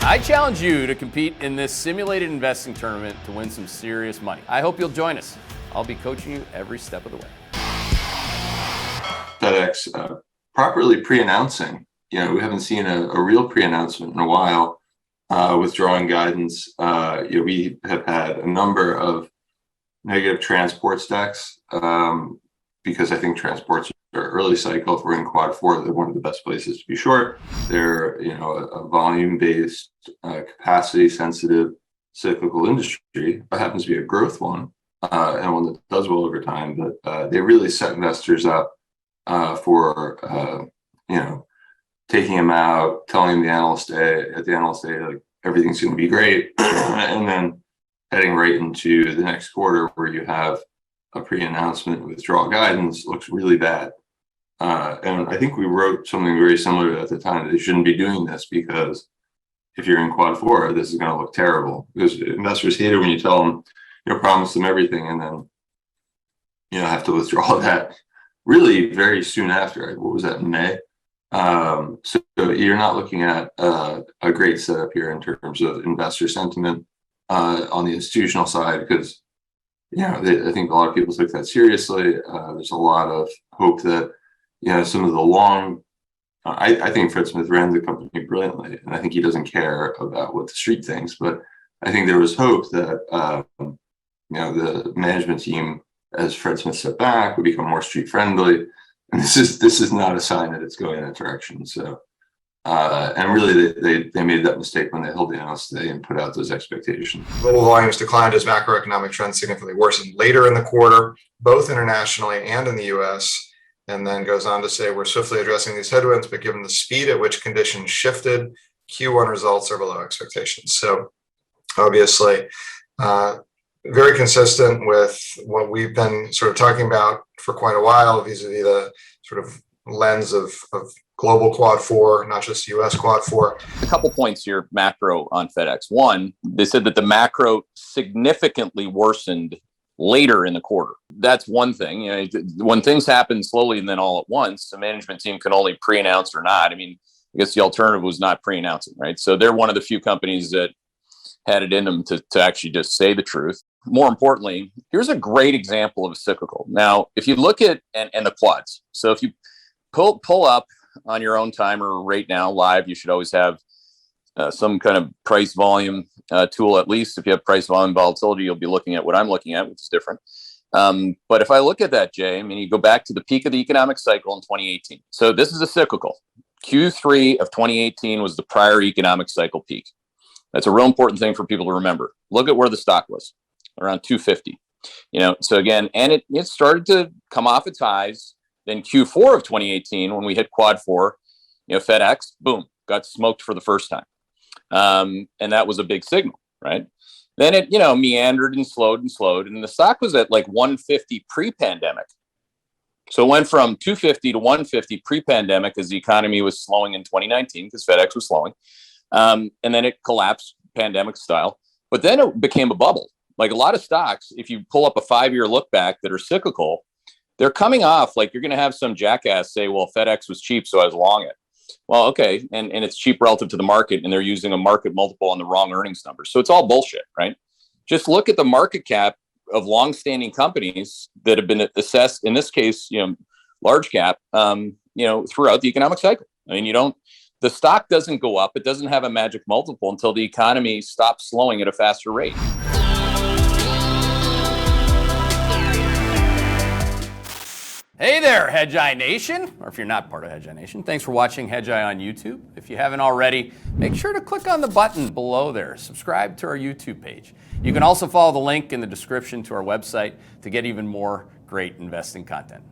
I challenge you to compete in this simulated investing tournament to win some serious money. I hope you'll join us. I'll be coaching you every step of the way. FedEx properly pre-announcing. We haven't seen a real pre-announcement in a while, withdrawing guidance. We have had a number of negative transport stacks because I think transports are early cycle. If we're in quad 4, they're one of the best places to be short. They're a volume-based, capacity-sensitive cyclical industry, but happens to be a growth one and one that does well over time. But they really set investors up for taking them out, telling the analyst at the analyst day like everything's going to be great, and then heading right into the next quarter where you have a pre-announcement withdrawal guidance looks really bad. And I think we wrote something very similar at the time that they shouldn't be doing this because if you're in quad 4, this is going to look terrible because investors hate it when you tell them, promise them everything and then, have to withdraw that really very soon after. What was that, in May? So you're not looking at a great setup here in terms of investor sentiment on the institutional side because, I think a lot of people took that seriously. There's a lot of hope that, some of the long, I think Fred Smith ran the company brilliantly, and I think he doesn't care about what the street thinks, but I think there was hope that, the management team, as Fred Smith stepped back, would become more street friendly. And this is not a sign that it's going in that direction. So, and really they made that mistake when they held the analyst day and put out those expectations. Global volumes declined as macroeconomic trends significantly worsened later in the quarter, both internationally and in the U.S., and then goes on to say, we're swiftly addressing these headwinds, but given the speed at which conditions shifted, Q1 results are below expectations. So obviously, very consistent with what we've been sort of talking about for quite a while, vis-a-vis the sort of lens of global quad 4, not just US quad 4. A couple points here, macro on FedEx. One, they said that the macro significantly worsened later in the quarter. That's one thing. When things happen slowly and then all at once, the management team can only pre-announce or not. I guess the alternative was not pre-announcing, right? So they're one of the few companies that had it in them to actually just say the truth. More importantly, here's a great example of a cyclical. Now, if you look at and the quads, so if you pull up on your own timer right now live, you should always have some kind of price volume tool. At least if you have price volume volatility, you'll be looking at what I'm looking at, which is different. But if I look at that, Jay, you go back to the peak of the economic cycle in 2018. So this is a cyclical. Q3 of 2018 was the prior economic cycle peak. That's a real important thing for people to remember. Look at where the stock was, around 250. So again, and it started to come off its highs. Then Q4 of 2018, when we hit quad 4, FedEx, boom, got smoked for the first time. And that was a big signal, right? Then it, meandered and slowed, and the stock was at like 150 pre-pandemic. So it went from 250 to 150 pre-pandemic as the economy was slowing in 2019 because FedEx was slowing. And then it collapsed pandemic style, but then it became a bubble. Like a lot of stocks, if you pull up a 5-year look back that are cyclical, they're coming off. Like you're going to have some jackass say, well, FedEx was cheap, so I was long it. Well, okay. And it's cheap relative to the market, and they're using a market multiple on the wrong earnings numbers. So it's all bullshit, right? Just look at the market cap of long-standing companies that have been assessed, in this case, large cap, throughout the economic cycle. The stock doesn't go up. It doesn't have a magic multiple until the economy stops slowing at a faster rate. Hey there, Hedgeye Nation, or if you're not part of Hedgeye Nation, thanks for watching Hedgeye on YouTube. If you haven't already, make sure to click on the button below there. Subscribe to our YouTube page. You can also follow the link in the description to our website to get even more great investing content.